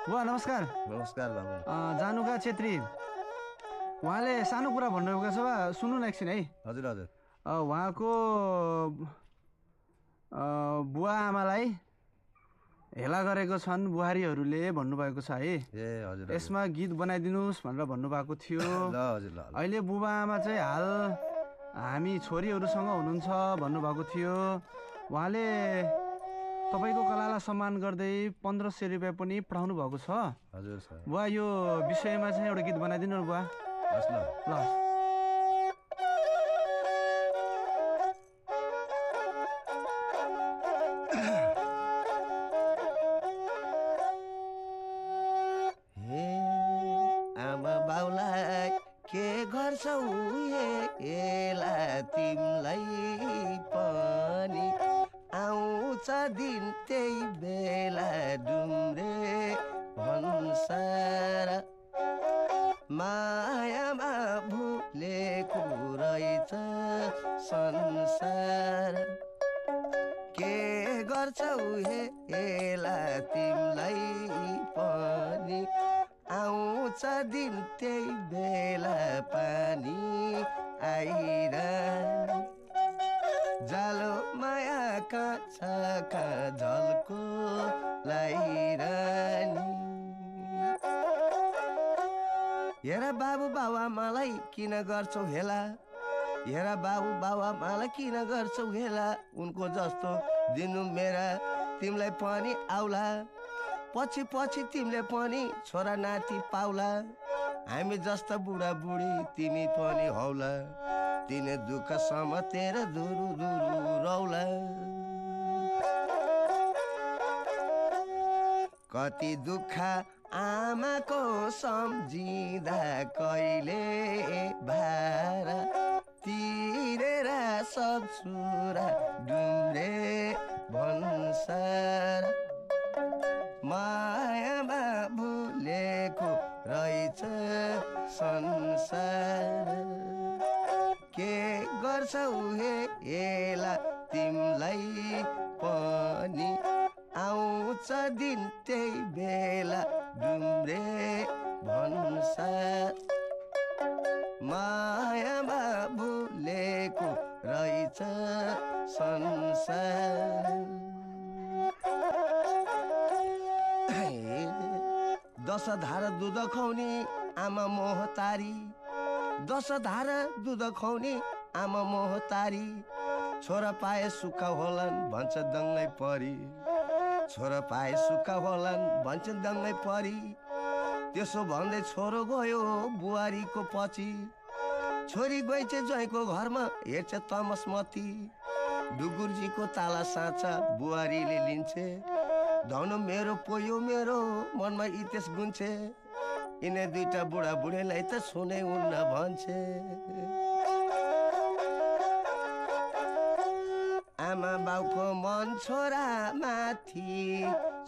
बुवा नमस्कार। नमस्कार बाबु। जानुका छेत्री उहाँले सानो कुरा भन्नुभएको छ बा सुन्नु न एकछिन है। हजुर हजुर। उहाँको बुवा आमालाई हेला गरेको छन् बुहारीहरूले भन्नुभएको छ है। ए हजुर। यसमा गीत बनाइदिनुहोस् भनेर भन्नुभएको थियो। ल हजुर ल। अहिले बुबा आमा चाहिँ हाल हामी छोरीहरूसँग हुनुहुन्छ भन्नुभएको थियो। उहाँले तपाईँको कलालाई सम्मान गर्दै 1500 रुपियाँ पनि पठाउनु भएको छ। हजुर सर। बुवा यो विषयमा चाहिँ एउटा गीत बनाइदिनु न बुवा। हस् ल। हे आमा बाउलाई के गर्छौ हेला तिमलाई पनि आउँछ दिन त्यही बेला डुम्रे भन्सार मायामा भुलेको रहेछ संसार के गर्छौ हेला तिमलाई पनि आउँछ दिन त्यही बेला पानी आइरहने जालो माया काछका झल्को लाइरहने हेर बाबु बाबा मलाई किन गर्छौ हेला हेर बाबु बाबा मलाई किन गर्छौ हेला उनको जस्तो दिनु मेरा तिमीलाई पनि आउला पछि पछि तिमीले पनि छोरा नाति पाउला हामी जस्ता बुढा बुढी तिमी पनि हौला तिने दुःख समतेर धुरु धुरु रौला कति दुःख आमाको सम्झिँदा कहिले भारा तिरेर सक्छुरा डुम्रे भन्सार मायामा भुलेको रहेछ संसार के गर्छौ हेला तिमलाई पनि आउँछ दिन त्यही बेला डुम्रे भन्सार मायामा भुलेको रहेछ संसार दश धारा दुध खुवाउने आमा मोहतारी दश धारा दुध खुवाउने आमा मोहतारी छोरा पाए सुक्खा होलान् भन्छ दङ्गै परी छोरा पाए सुक्खा होलान् भन्छ दङ्गै परी त्यसो भन्दै छोरो गयो बुहारीको पछि छोरी गइछ ज्वाइँको घरमा हेर्छ तमसमती डुगुर्जीको ताला साँचा बुहारीले लिन्छे धनु मेरो पोयो मेरो मनमा इतेस गुन्छे यिनै दुईटा बुढा बुढीलाई त सुनै उन्न भन्छे आमा बाउको मन छोरा माथि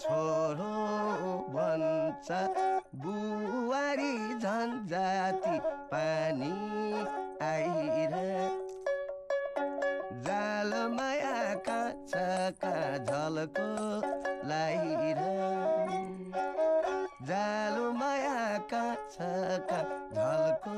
छोरो भन्छ बुहारी झन्झाती पानी आइर जाल माया काछका झल्को लाइर जालु माया काछका झल्को